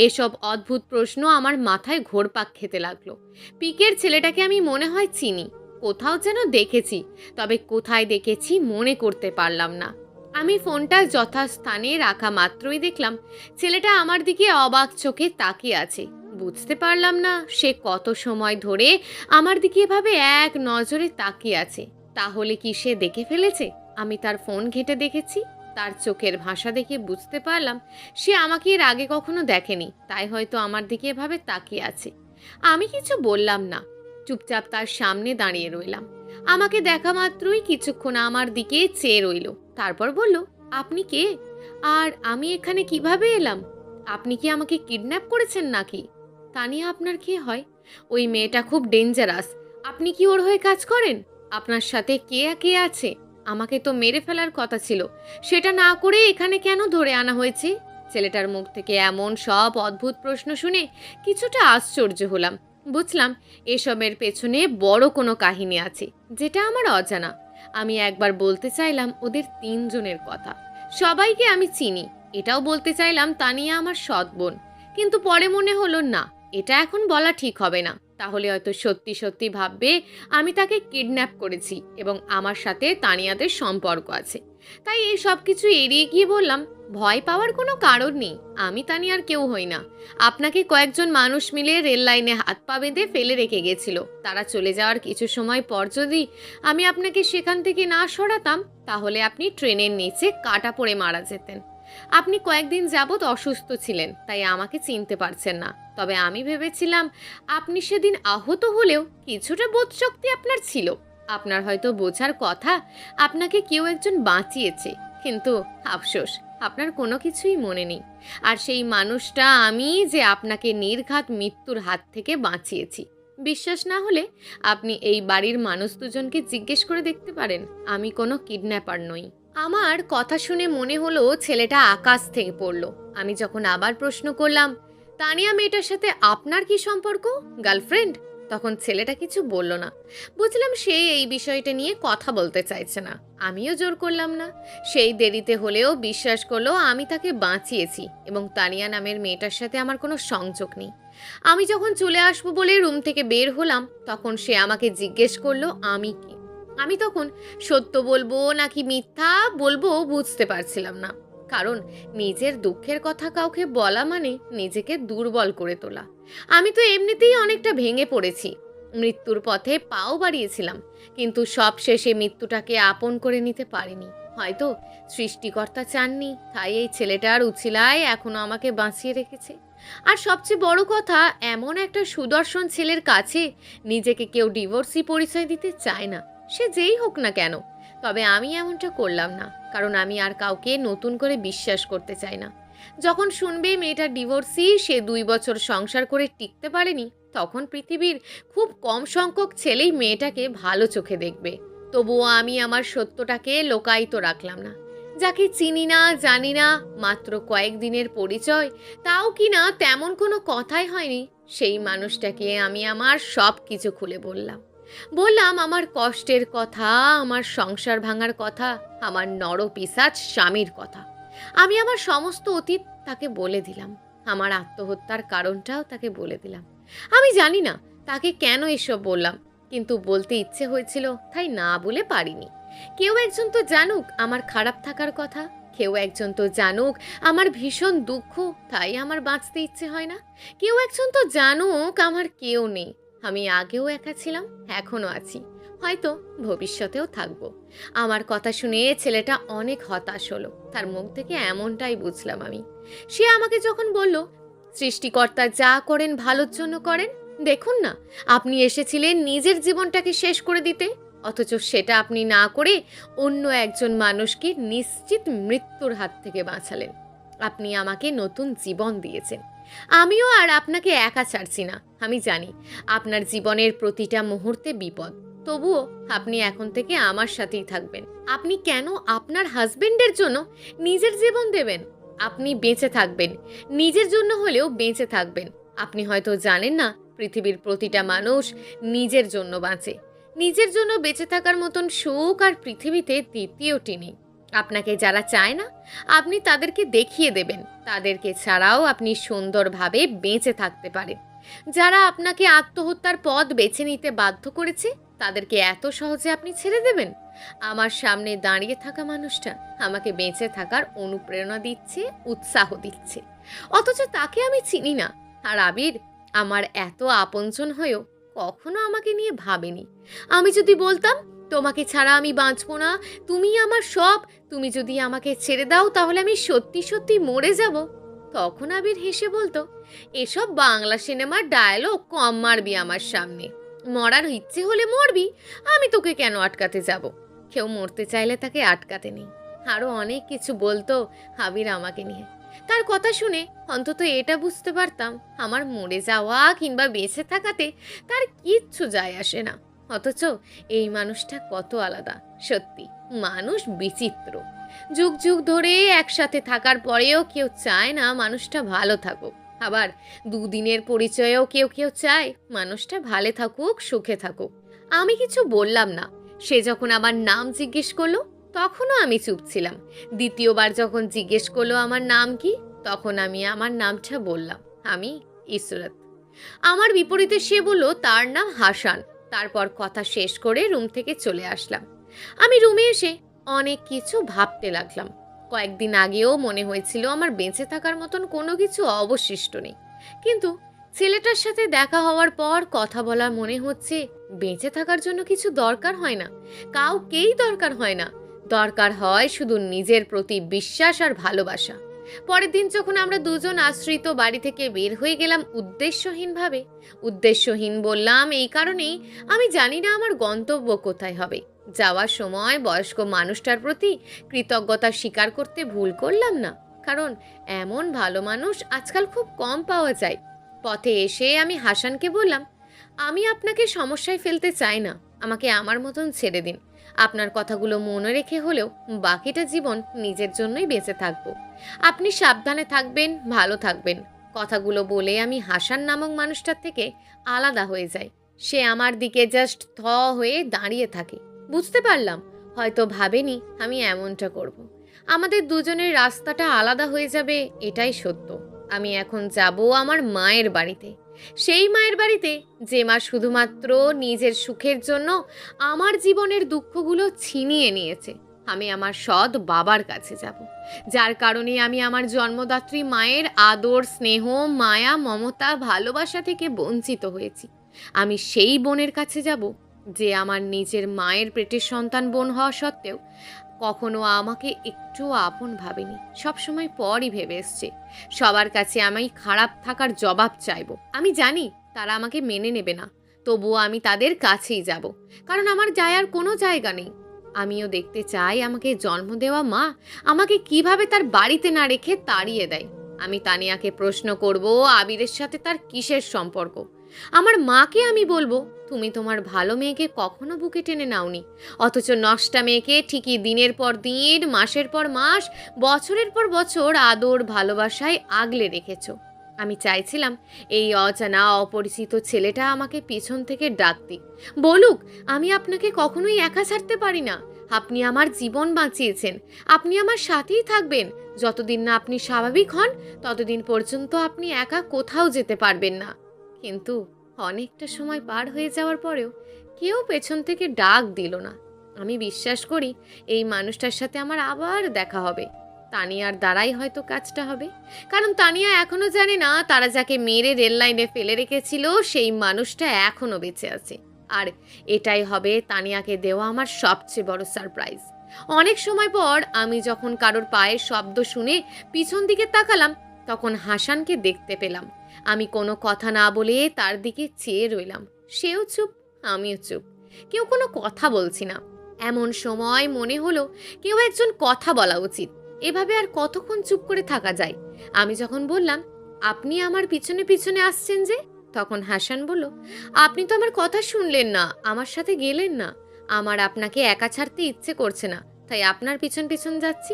Speaker 1: এসব অদ্ভুত প্রশ্ন আমার মাথায় ঘোরপাক খেতে লাগলো। পিকের ছেলেটাকে আমি মনে হয় চিনি, কোথাও যেন দেখেছি, তবে কোথায় দেখেছি মনে করতে পারলাম না। আমি ফোনটা যথাস্থানে রাখা মাত্রই দেখলাম ছেলেটা আমার দিকে অবাক চোখে তাকিয়ে আছে। বুঝতে পারলাম না সে কত সময় ধরে আমার দিকে এভাবে এক নজরে তাকিয়ে আছে। তাহলে কি সে দেখে ফেলেছে? আমি তার ফোন ঘেঁটে দেখেছি, তার চোখের ভাষা দেখে বুঝতে পারলাম সে আমাকে এর আগে কখনো দেখেনি, তাই হয়তো আমার দিকে এভাবে তাকিয়ে আছে। আমি কিছু বললাম না, চুপচাপ তার সামনে দাঁড়িয়ে রইলাম। আমাকে দেখা মাত্রই কিছুক্ষণ আমার দিকে চেয়ে রইল, তারপর বলল, আপনি কে? আর আমি এখানে কিভাবে এলাম? আপনি কি আমাকে কিডন্যাপ করেছেন নাকি? তানিয়া আপনার কে হয়? ওই মেয়েটা খুব ডেঞ্জারাস। আপনি কি ওর হয়ে কাজ করেন? আপনার সাথে কে কে আছে? আমাকে তো মেরে ফেলার কথা ছিল, সেটা না করে এখানে কেন ধরে আনা হয়েছে? ছেলেটার মুখ থেকে এমন সব অদ্ভুত প্রশ্ন শুনে কিছুটা আশ্চর্য হলাম। বুঝলাম এসবের পেছনে বড় কোনো কাহিনী আছে, যেটা আমার অজানা। আমি একবার বলতে চাইলাম ওদের তিনজনের কথা। সবাইকে আমি চিনি, এটাও বলতে চাইলাম তানিয়া আমার সৎ বোন, কিন্তু পরে মনে হলো না, এটা এখন বলা ঠিক হবে না। তাহলে হয়তো সত্যি সত্যি ভাববে আমি তাকে কিডন্যাপ করেছি এবং আমার সাথে তানিয়াদের সম্পর্ক আছে। তাই এই সব কিছু এড়িয়ে গিয়ে বললাম, ভয় পাওয়ার কোনো কারণ নেই, আমি তানিয়ার কেউ হই না। আপনাকে কয়েকজন মানুষ মিলে রেল লাইনে হাত পা বেঁধে ফেলে রেখে গেছিল। তারা চলে যাওয়ার কিছু সময় পর যদি আমি আপনাকে সেখান থেকে না সরাতাম, তাহলে আপনি ট্রেনের নিচে কাটা পড়ে মারা যেতেন। আপনি কয়েকদিন যাবৎ অসুস্থ ছিলেন, তাই আমাকে চিনতে পারছেন না। তবে আমি ভেবেছিলাম আপনি সেদিন আহত হলেও কিছুটা বোধশক্তি আপনার ছিল। আপনার হয়তো বোঝার কথা আপনাকে কেউ একজন বাঁচিয়েছে, কিন্তু আফসোস আপনার কোনো কিছুই মনে নেই। আর সেই মানুষটা আমি, যে আপনাকে নির্ঘাত মৃত্যুর হাত থেকে বাঁচিয়েছি। বিশ্বাস না হলে আপনি এই বাড়ির মানুষ দুজনকে জিজ্ঞেস করে দেখতে পারেন, আমি কোনো কিডন্যাপার নই। আমার কথা শুনে মনে হলো ছেলেটা আকাশ থেকে পড়ল। আমি যখন আবার প্রশ্ন করলাম, তানিয়া মেয়েটার সাথে আপনার কি সম্পর্ক? গার্লফ্রেন্ড? তখন ছেলেটা কিছু বলল না। বুঝলাম সে এই বিষয়টা নিয়ে কথা বলতে চাইছে না। আমিও জোর করলাম না। সেই দেরিতে হলেও বিশ্বাস করলো আমি তাকে বাঁচিয়েছি এবং তানিয়া নামের মেয়েটার সাথে আমার কোনো সংযোগ নেই। আমি যখন চলে আসবো বলে রুম থেকে বের হলাম, তখন সে আমাকে জিজ্ঞেস করলো আমি কে। আমি তখন সত্য বলবো নাকি মিথ্যা বলবো বুঝতে পারছিলাম না। কারণ নিজের দুঃখের কথা কাউকে বলা মানে নিজেকে দুর্বল করে তোলা। আমি তো এমনিতেই অনেকটা ভেঙে পড়েছি। মৃত্যুর পথে পাও বাড়িয়েছিলাম, কিন্তু সব শেষে মৃত্যুটাকে আপন করে নিতে পারিনি। হয়তো সৃষ্টিকর্তা চাননি, তাই এই ছেলেটার উছিলায় এখনো আমাকে বাঁচিয়ে রেখেছে। আর সবচেয়ে বড় কথা, এমন একটা সুদর্শন ছেলের কাছে নিজেকে কেউ ডিভোর্সি পরিচয় দিতে চায় না, সে যেই হোক না কেন। তবে আমি এমনটা করলাম না, কারণ আমি আর কাউকে নতুন করে বিশ্বাস করতে চাই না। যখন শুনবে মেয়েটা ডিভোর্সি, সে 2 বছর সংসার করে টিকতে পারেনি, তখন পৃথিবীর খুব কম সংখ্যক ছেলেই মেয়েটাকে ভালো চোখে দেখবে। তবুও আমি আমার সত্যটাকে লোকায়িত রাখলাম না। যাকে চিনি না জানি না, মাত্র কয়েকদিনের পরিচয়, তাও কিনা তেমন কোনো কথাই হয়নি, সেই মানুষটাকে আমি আমার সব কিছু খুলে বললাম। বললাম আমার কষ্টের কথা, আমার সংসার ভাঙার কথা, আমার নরপিশাচ স্বামীর কথা। আমি আমার সমস্ত অতীত তাকে বলে দিলাম। আমার আত্মহত্যার কারণটাও তাকে বলে দিলাম। আমি জানি না তাকে কেন এসব বললাম, কিন্তু বলতে ইচ্ছে হয়েছিল, তাই না বলে পারিনি। কেউ একজন তো জানুক আমার খারাপ থাকার কথা, কেউ একজন তো জানুক আমার ভীষণ দুঃখ, তাই আমার বাঁচতে ইচ্ছে হয় না। কেউ একজন তো জানুক আমার কেউ নেই, আমি আগেও একা ছিলাম, এখনো আছি, হয়তো ভবিষ্যতেও থাকবো। আমার কথা শুনে ছেলেটা অনেক হতাশ হলো, তার মুখ থেকে এমনটাই বুঝলাম আমি। সে আমাকে যখন বলল, সৃষ্টিকর্তা যা করেন ভালোর জন্য করেন, দেখুন না, আপনি এসেছিলেন নিজের জীবনটাকে শেষ করে দিতে, অথচ সেটা আপনি না করে অন্য একজন মানুষকে নিশ্চিত মৃত্যুর হাত থেকে বাঁচালেন। আপনি আমাকে নতুন জীবন দিয়েছেন। আমিও আর আপনাকে একা ছাড়ছি না। আমি জানি আপনার জীবনের প্রতিটা মুহূর্তে বিপদ, তবুও আপনি এখন থেকে আমার সাথেই থাকবেন। আপনি কেন আপনার হাজবেন্ডের জন্য নিজের জীবন দেবেন? আপনি বেঁচে থাকবেন, নিজের জন্য হলেও বেঁচে থাকবেন। আপনি হয়তো জানেন না, পৃথিবীর প্রতিটা মানুষ নিজের জন্য বাঁচে। নিজের জন্য বেঁচে থাকার মতন সুখ আর পৃথিবীতে দ্বিতীয়টি নেই। আপনাকে যারা চায় না, আপনি তাদেরকে দেখিয়ে দেবেন তাদেরকে ছাড়াও আপনি সুন্দরভাবে বেঁচে থাকতে পারেন। যারা আপনাকে আত্মহত্যার পথ বেছে নিতে বাধ্য করেছে, তাদেরকে এত সহজে আপনি ছেড়ে দেবেন? আমার সামনে দাঁড়িয়ে থাকা মানুষটা আমাকে বেঁচে থাকার অনুপ্রেরণা দিচ্ছে, উৎসাহ দিচ্ছে, অথচ তাকে আমি চিনি না। আর আবির আমার এত আপনজন হয়েও কখনো আমাকে নিয়ে ভাবেনি। আমি যদি বলতাম তোমাকে ছাড়া আমি বাঁচবো না, তুমি আমার সব, তুমি যদি আমাকে ছেড়ে দাও তাহলে আমি সত্যি সত্যি মরে যাব, তখন আবির হেসে বলতো, এসব বাংলা সিনেমার ডায়লগ কম মারবি আমার সামনে। মরার ইচ্ছে হলে মরবি, আমি তোকে কেন আটকাতে যাব? কেউ মরতে চাইলে তাকে আটকাতে নেই। আরও অনেক কিছু বলতো আবির আমাকে নিয়ে। তার কথা শুনে অন্তত এটা বুঝতে পারতাম, আমার মরে যাওয়া কিংবা বেঁচে থাকাতে তার কিচ্ছু যায় আসে না। অথচ এই মানুষটা কত আলাদা। সত্যি মানুষ বিচিত্র। যুগ যুগ ধরে একসাথে থাকার পরেও কেউ চায় না মানুষটা ভালো থাকুক। আবার দুদিনের পরিচয়েও কেউ কেউ চায় মানুষটা ভালো থাকুক, সুখে থাকুক। আমি কিছু বললাম না। সে যখন আমার নাম জিজ্ঞেস করলো, তখনও আমি চুপ ছিলাম। দ্বিতীয়বার যখন জিজ্ঞেস করলো আমার নাম কি, তখন আমি আমার নামটা বললাম, আমি ইসরাত। আমার বিপরীতে সে বলল তার নাম হাসান। তারপর কথা শেষ করে রুম থেকে চলে আসলাম। আমি রুমে এসে অনেক কিছু ভাবতে লাগলাম। কয়েকদিন আগেও মনে হয়েছিল আমার বেঁচে থাকার মতন কোনো কিছু অবশিষ্ট নেই, কিন্তু ছেলেটার সাথে দেখা হওয়ার পর কথা বলা মনে হচ্ছে বেঁচে থাকার জন্য কিছু দরকার হয় না, কাউকেই দরকার হয় না। দরকার হয় শুধু নিজের প্রতি বিশ্বাস আর ভালোবাসা। পরের দিন যখন আমরা দুজন আশ্রিত বাড়ি থেকে বের হয়ে গেলাম উদ্দেশ্যহীনভাবে, উদ্দেশ্যহীন বললাম এই কারণেই, আমি জানি না আমার গন্তব্য কোথায় হবে। যাওয়ার সময় বয়স্ক মানুষটার প্রতি কৃতজ্ঞতা স্বীকার করতে ভুল করলাম না, কারণ এমন ভালো মানুষ আজকাল খুব কম পাওয়া যায়। পথে এসে আমি হাসানকে বললাম, আমি আপনাকে সমস্যায় ফেলতে চাই না, আমাকে আমার মতন ছেড়ে দিন। আপনার কথাগুলো মনে রেখে হলেও বাকিটা জীবন নিজের জন্যই বেঁচে থাকবো। আপনি সাবধানে থাকবেন, ভালো থাকবেন। কথাগুলো বলে আমি হাসান নামক মানুষটার থেকে আলাদা হয়ে যাই। সে আমার দিকে জাস্ট হয়ে দাঁড়িয়ে থাকে। বুঝতে পারলাম হয়তো ভাবেনি আমি এমনটা করব। আমাদের দুজনের রাস্তাটা আলাদা হয়ে যাবে, এটাই সত্য। আমি এখন যাব আমার মায়ের বাড়িতে, সেই মায়ের বাড়িতে যে মা শুধুমাত্র নিজের সুখের জন্য আমার জীবনের দুঃখগুলো ছিনিয়ে নিয়েছে। আমি আমার সৎ বাবার কাছে যাব, যার কারণে আমি আমার জন্মদাত্রী মায়ের আদর, স্নেহ, মায়া, মমতা, ভালোবাসা থেকে বঞ্চিত হয়েছি। আমি সেই বোনের কাছে যাব যে আমার নিজের মায়ের পেটের সন্তান বোন হওয়া সত্ত্বেও কখনো আমাকে একটু আপন ভাবেনি, সবসময় পরই ভেবে এসছে। সবার কাছে আমি খারাপ থাকার জবাব চাইব। আমি জানি তারা আমাকে মেনে নেবে না, তবুও আমি তাদের কাছেই যাব, কারণ আমার যাওয়ার কোনো জায়গা নেই। আমিও দেখতে চাই আমাকে জন্ম দেওয়া মা আমাকে কিভাবে তার বাড়িতে না রেখে তাড়িয়ে দেয়। আমি তানিয়াকে প্রশ্ন করব আবিরের সাথে তার কিসের সম্পর্ক। আমার মাকে আমি বলবো, তুমি তোমার ভালো মেয়েকে কখনো বুকে টেনে নাওনি, অথচ নষ্টা মেয়েকে ঠিকই দিনের পর দিন, মাসের পর মাস, বছরের পর বছর আদর ভালোবাসায় আগলে রেখেছো। আমি চাইছিলাম এই অজানা অপরিচিত ছেলেটা আমাকে পিছন থেকে ডাক দিক, বলুক আমি আপনাকে কখনোই একা ছাড়তে পারি না, আপনি আমার জীবন বাঁচিয়েছেন, আপনি আমার সাথেই থাকবেন, যতদিন না আপনি স্বাভাবিক হন ততদিন পর্যন্ত আপনি একা কোথাও যেতে পারবেন না। কিন্তু অনেকটা সময় পার হয়ে যাওয়ার পরেও কেউ পেছন থেকে ডাক দিল না। আমি বিশ্বাস করি এই মানুষটার সাথে আমার আবার দেখা হবে। তানিয়ার দ্বারাই হয়তো কাজটা হবে, কারণ তানিয়া এখনো জানে না তারা যাকে মেরে রেল লাইনে ফেলে রেখেছিল সেই মানুষটা এখনো বেঁচে আছে। আর এটাই হবে তানিয়াকে দেওয়া আমার সবচেয়ে বড় সারপ্রাইজ। অনেক সময় পর আমি যখন কারোর পায়ের শব্দ শুনে পিছন দিকে তাকালাম, তখন হাসানকে দেখতে পেলাম। আমি কোনো কথা না বলে তার দিকে চেয়ে রইলাম। সেও চুপ, আমিও চুপ, কেউ কোনো কথা বলছি না। এমন সময় মনে হলো কেউ একজন কথা বলা উচিত। এভাবে আর কতক্ষণ চুপ করে থাকা যায়? আমি যখন বললাম, আপনি আমার পিছনে পিছনে আসছেন যে, তখন হাসান বলল, আপনি তো আমার কথা শুনলেন না, আমার সাথে গেলেন না। আমার আপনাকে একা ছাড়তে ইচ্ছে করছে না, তাই আপনার পিছন পিছন যাচ্ছি।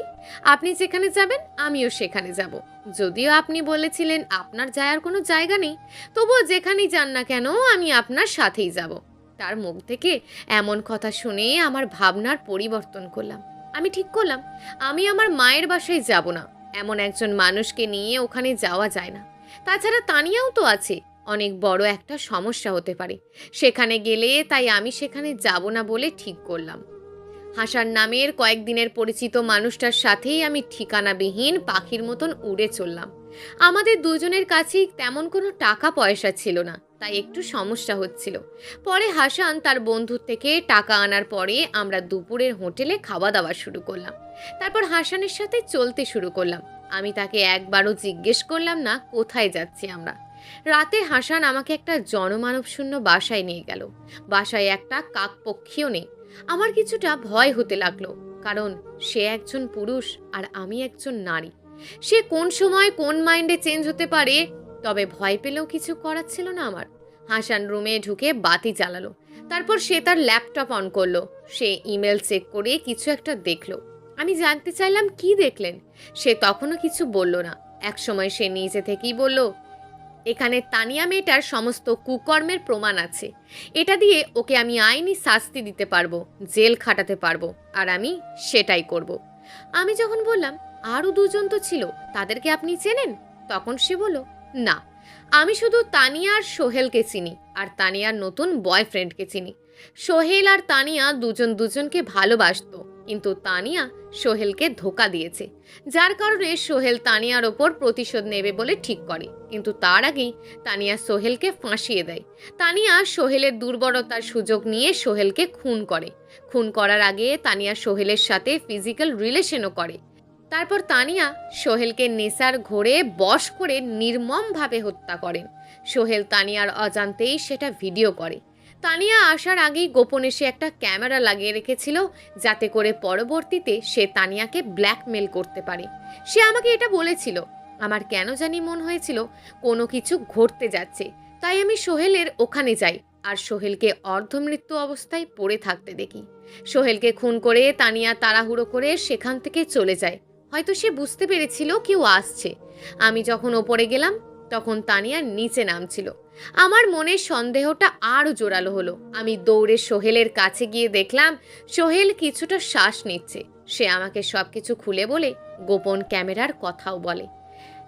Speaker 1: আপনি যেখানে যাবেন আমিও সেখানে যাব। যদিও আপনি বলেছিলেন আপনার যাওয়ার কোনো জায়গা নেই, তবুও যেখানেই যান না কেন আমি আপনার সাথেই যাব। তার মুখ থেকে এমন কথা শুনে আমার ভাবনার পরিবর্তন করলাম। আমি ঠিক করলাম আমি আমার মায়ের বাসায় যাব না। এমন একজন মানুষকে নিয়ে ওখানে যাওয়া যায় না। তাছাড়া তানিয়াও তো আছে, অনেক বড় একটা সমস্যা হতে পারে সেখানে গেলে। তাই আমি সেখানে যাব না বলে ঠিক করলাম। হাসান নামের কয়েকদিনের পরিচিত মানুষটার সাথেই আমি ঠিকানাবিহীন পাখির মতন উড়ে চললাম। আমাদের দুজনের কাছেই তেমন কোনো টাকা পয়সা ছিল না, তাই একটু সমস্যা হচ্ছিল। পরে হাসান তার বন্ধুর থেকে টাকা আনার পরে আমরা দুপুরের হোটেলে খাওয়া দাওয়া শুরু করলাম। তারপর হাসানের সাথে চলতে শুরু করলাম। আমি তাকে একবারও জিজ্ঞেস করলাম না কোথায় যাচ্ছি আমরা। রাতে হাসান আমাকে একটা জনমানব শূন্য বাসায় নিয়ে গেল। বাসায় একটা কাকপক্ষীও নেই। আমার কিছুটা ভয় হতে লাগলো, কারণ সে একজন পুরুষ আর আমি একজন নারী। সে কোন সময় কোন মাইন্ডে চেঞ্জ হতে পারে, তবে ভয় পেলেও কিছু করার ছিল না আমার। হাসান রুমে ঢুকে বাতি জ্বালালো, তারপর সে তার ল্যাপটপ অন করলো। সে ইমেল চেক করে কিছু একটা দেখলো। আমি জানতে চাইলাম কি দেখলেন। সে তখনও কিছু বলল না। একসময় সে নিজে থেকেই বলল, এখানে তানিয়া মেয়েটার সমস্ত কুকর্মের প্রমাণ আছে। এটা দিয়ে ওকে আমি আইনি শাস্তি দিতে পারবো, জেল খাটাতে পারবো, আর আমি সেটাই করব। আমি যখন বললাম আরও দুজন তো ছিল, তাদেরকে আপনি চেনেন? তখন সে বলল, না, আমি শুধু তানিয়া আর সোহেলকে চিনি, আর তানিয়ার নতুন বয়ফ্রেন্ডকে চিনি। সোহেল আর তানিয়া দুজন দুজনকে ভালোবাসতো, কিন্তু তানিয়া সোহেলকে ধোকা দিয়েছে, যার কারণে সোহেল তানিয়ার ওপর প্রতিশোধ নেবে বলে ঠিক করে। কিন্তু তার আগেই তানিয়া সোহেলকে ফাঁসিয়ে দেয়। তানিয়া সোহেলের দুর্বলতার সুযোগ নিয়ে সোহেলকে খুন করে। খুন করার আগে তানিয়া সোহেলের সাথে ফিজিক্যাল রিলেশনও করে। তারপর তানিয়া সোহেলকে নেশার ঘোরে বশ করে নির্মমভাবে হত্যা করেন। সোহেল তানিয়ার অজান্তেই সেটা ভিডিও করে। তানিয়া আসার আগেই গোপনে সে একটা ক্যামেরা লাগিয়ে রেখেছিল, যাতে করে পরবর্তীতে সে তানিয়াকে ব্ল্যাকমেল করতে পারে। সে আমাকে এটা বলেছিল। আমার কেন জানি মন হয়েছিল কোনো কিছু ঘটতে যাচ্ছে, তাই আমি সোহেলের ওখানে যাই আর সোহেলকে অর্ধমৃত্যু অবস্থায় পড়ে থাকতে দেখি। সোহেলকে খুন করে তানিয়া তাড়াহুড়ো করে সেখান থেকে চলে যায়। হয়তো সে বুঝতে পেরেছিল কেউ আসছে। আমি যখন ওপরে গেলাম তখন তানিয়া নিচে নামছিল। আমার মনের সন্দেহটা আরও জোরালো হলো। আমি দৌড়ে সোহেলের কাছে গিয়ে দেখলাম সোহেল কিছুটা শ্বাস নিচ্ছে। সে আমাকে সবকিছু খুলে বলে, গোপন ক্যামেরার কথাও বলে।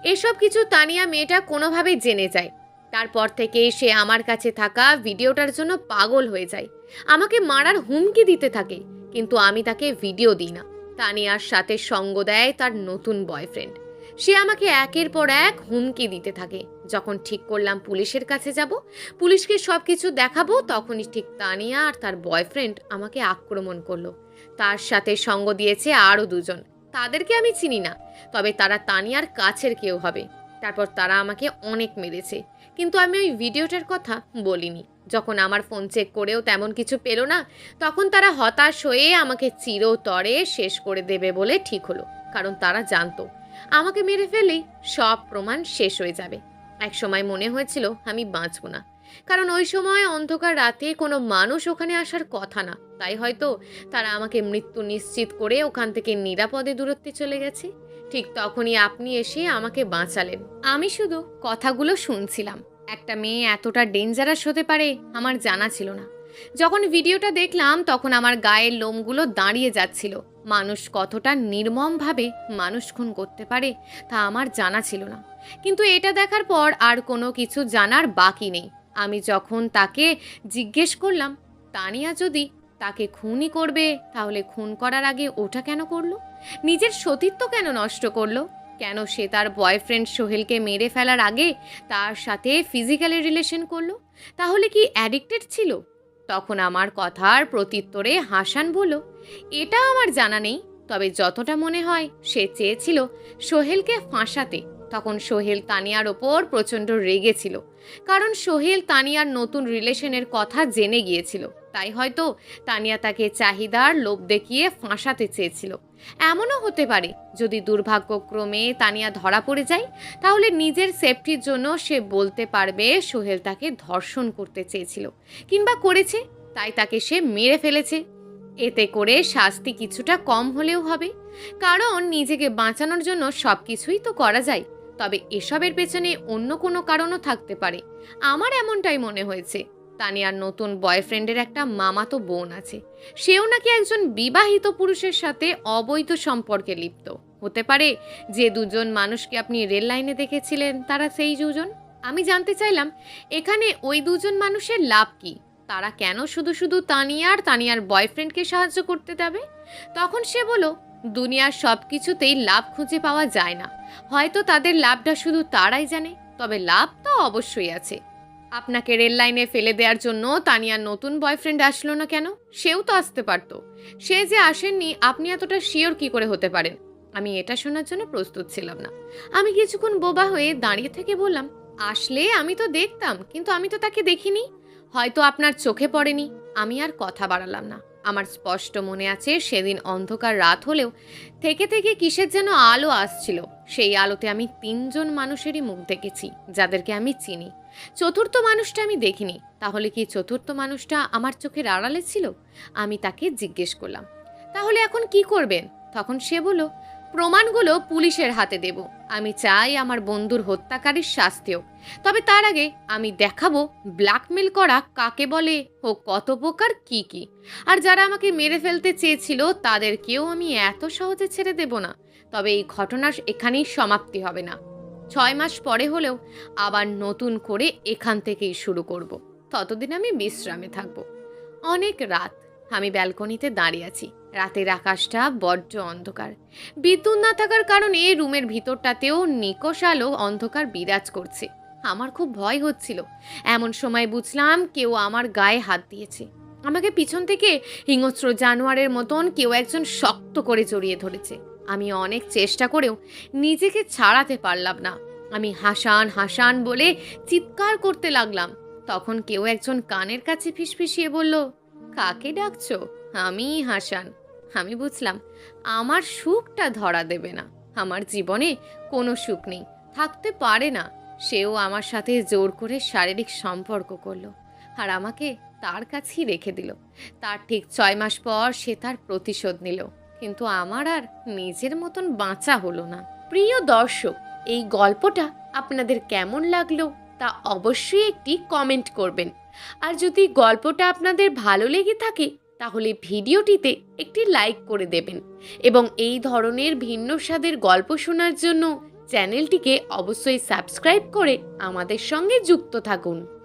Speaker 1: এসব কিছু তানিয়া মেয়েটা কোনোভাবে জেনে যায়। তারপর থেকে সে আমার কাছে থাকা ভিডিওটার জন্য পাগল হয়ে যায়, আমাকে মারার হুমকি দিতে থাকে, কিন্তু আমি তাকে ভিডিও দিই না। তানিয়ার সাথে সঙ্গ দেয় তার নতুন বয়ফ্রেন্ড। সে আমাকে একের পর এক হুমকি দিতে থাকে। যখন ঠিক করলাম পুলিশের কাছে যাব, পুলিশকে সব কিছু দেখাবো, তখনই ঠিক তানিয়া আর তার বয়ফ্রেন্ড আমাকে আক্রমণ করলো। তার সাথে সঙ্গ দিয়েছে আরও দুজন। তাদেরকে আমি চিনি না, তবে তারা তানিয়ার কাছের কেউ হবে। তারপর তারা আমাকে অনেক মেরেছে, কিন্তু আমি ওই ভিডিওটার কথা বলিনি। যখন আমার ফোন চেক করেও তেমন কিছু পেল না, তখন তারা হতাশ হয়ে আমাকে চিরতরে শেষ করে দেবে বলে ঠিক হলো। কারণ তারা জানতো আমাকে মেরে ফেললেই সব প্রমাণ শেষ হয়ে যাবে। এক সময় মনে হয়েছিল আমি বাঁচব না, কারণ ওই সময় অন্ধকার রাতে কোনো মানুষ ওখানে আসার কথা না। তাই হয়তো তারা আমাকে মৃত্যু নিশ্চিত করে ওখান থেকে নিরাপদে দূরত্বে চলে গেছে। ঠিক তখনই আপনি এসে আমাকে বাঁচালেন। আমি শুধু কথাগুলো শুনছিলাম। একটা মেয়ে এতটা ডেঞ্জারাস হতে পারে আমার জানা ছিল না। যখন ভিডিওটা দেখলাম তখন আমার গায়ের লোমগুলো দাঁড়িয়ে যাচ্ছিল। মানুষ কতটা নির্মমভাবে মানুষ খুন করতে পারে তা আমার জানা ছিল না, কিন্তু এটা দেখার পর আর কোনো কিছু জানার বাকি নেই। আমি যখন তাকে জিজ্ঞেস করলাম তানিয়া যদি তাকে খুনই করবে, তাহলে খুন করার আগে ওটা কেন করলো? নিজের সতীত্ব কেন নষ্ট করলো? কেন সে তার বয়ফ্রেন্ড সোহেলকে মেরে ফেলার আগে তার সাথে ফিজিক্যালি রিলেশন করলো? তাহলে কি অ্যাডিক্টেড ছিল? তখন আমার কথার প্রত্যুত্তরে হাসান বলল, এটা আমার জানা নেই, তবে যতটা মনে হয় সে চেয়েছিল সোহেলকে ফাঁসাতে। তখন সোহেল তানিয়ার ওপর প্রচণ্ড রেগেছিল, কারণ সোহেল তানিয়ার নতুন রিলেশনের কথা জেনে গিয়েছিল। তাই হয়তো তানিয়া তাকে চাহিদার লোভ দেখিয়ে ফাঁসাতে চেয়েছিল। এমনও হতে পারে যদি দুর্ভাগ্যক্রমে তানিয়া ধরা পড়ে যায়, তাহলে নিজের সেফটির জন্য সে বলতে পারবে সোহেল তাকে ধর্ষণ করতে চেয়েছিল কিংবা করেছে, তাই তাকে সে মেরে ফেলেছে। এতে করে শাস্তি কিছুটা কম হলেও হবে, কারণ নিজেকে বাঁচানোর জন্য সব কিছুই তো করা যায়। তবে এসবের পেছনে অন্য কোনো কারণও থাকতে পারে। আমার এমনটাই মনে হয়েছে। তানিয়ার নতুন বয়ফ্রেন্ডের একটা মামাতো বোন আছে, সেও নাকি একজন বিবাহিত পুরুষের সাথে অবৈধ সম্পর্কে লিপ্ত। হতে পারে যে দুজন মানুষকে আপনি রেল লাইনে দেখেছিলেন তারা সেই দুজন। আমি জানতে চাইলাম এখানে ওই দুজন মানুষের লাভ কি? তারা কেন শুধু শুধু তানিয়ার বয়ফ্রেন্ডকে সাহায্য করতে দেবে? তখন সে বলল, দুনিয়ার সব কিছুতেই লাভ খুঁজে পাওয়া যায় না। হয়তো তাদের লাভটা শুধু তারাই জানে, তবে লাভ তো অবশ্যই আছে। আপনাকে রেল লাইনে ফেলে দেওয়ার জন্য তানিয়ার নতুন বয়ফ্রেন্ড আসলো না কেন? সেও তো আসতে পারতো। সে যে আসেননি আপনি এতটা শিওর কি করে হতে পারেন? আমি এটা শোনার জন্য প্রস্তুত ছিলাম না। আমি কিছুক্ষণ বোবা হয়ে দাঁড়িয়ে থেকে বললাম, আসলে আমি তো দেখতাম, কিন্তু আমি তো তাকে দেখিনি। হয়তো আপনার চোখে পড়েনি। আমি আর কথা বাড়ালাম না। আমার স্পষ্ট মনে আছে সেদিন অন্ধকার রাত হলেও থেকে থেকে কিসের যেন আলো আসছিল। সেই আলোতে আমি 3জন মানুষেরই মুখ দেখেছি যাদেরকে আমি চিনি। চতুর্থ মানুষটা আমি দেখিনি। তাহলে কি চতুর্থ মানুষটা আমার চোখের আড়ালে ছিল? আমি তাকে জিজ্ঞেস করলাম, তাহলে এখন কি করবেন? তখন সে বলল, প্রমাণগুলো পুলিশের হাতে দেব। আমি চাই আমার বন্ধুর হত্যাকারীর শাস্তি হোক, তবে তার আগে আমি দেখাবো ব্ল্যাকমেল করা কাকে বলে ও কত প্রকার কি কি। আর যারা আমাকে মেরে ফেলতে চেয়েছিল তাদেরকেও আমি এত সহজে ছেড়ে দেব না। তবে এই ঘটনার এখানেই সমাপ্তি হবে না। 6 মাস পরে হলেও আবার নতুন করে এখান থেকেই শুরু করব। ততদিন আমি বিশ্রামে থাকব। অনেক রাত। আমি ব্যালকনিতে দাঁড়িয়ে আছি। রাতের আকাশটা বড্ড অন্ধকার। বিদ্যুৎ না থাকার কারণে রুমের ভিতরটাতেও নিকষ আলো অন্ধকার বিরাজ করছে। আমার খুব ভয় হচ্ছিল। এমন সময় বুঝলাম কেউ আমার গায়ে হাত দিয়েছে। আমাকে পিছন থেকে হিংস্র জানোয়ারের মতন কেউ একজন শক্ত করে জড়িয়ে ধরেছে। আমি অনেক চেষ্টা করেও নিজেকে ছাড়াতে পারলাম না। আমি হাসান হাসান বলে চিৎকার করতে লাগলাম। তখন কেউ একজন কানের কাছে ফিসফিসিয়ে বলল, কাকে ডাকছো? আমি হাসান। আমি বুঝলাম আমার সুখটা ধরা দেবে না। আমার জীবনে কোনো সুখ নেই, থাকতে পারে না। সেও আমার সাথে জোর করে শারীরিক সম্পর্ক করলো আর আমাকে তার কাছেই রেখে দিল। তার ঠিক 6 মাস পর সে তার প্রতিশোধ নিল, কিন্তু আমার আর নিজের মতন বাঁচা হলো না। প্রিয় দর্শক, এই গল্পটা আপনাদের কেমন লাগলো তা অবশ্যই একটি কমেন্ট করবেন। আর যদি গল্পটা আপনাদের ভালো লেগে থাকে তাহলে ভিডিওটিতে একটি লাইক করে দেবেন এবং এই ধরনের ভিন্ন স্বাদের গল্প শোনার জন্য চ্যানেলটিকে অবশ্যই সাবস্ক্রাইব করে আমাদের সঙ্গে যুক্ত থাকুন।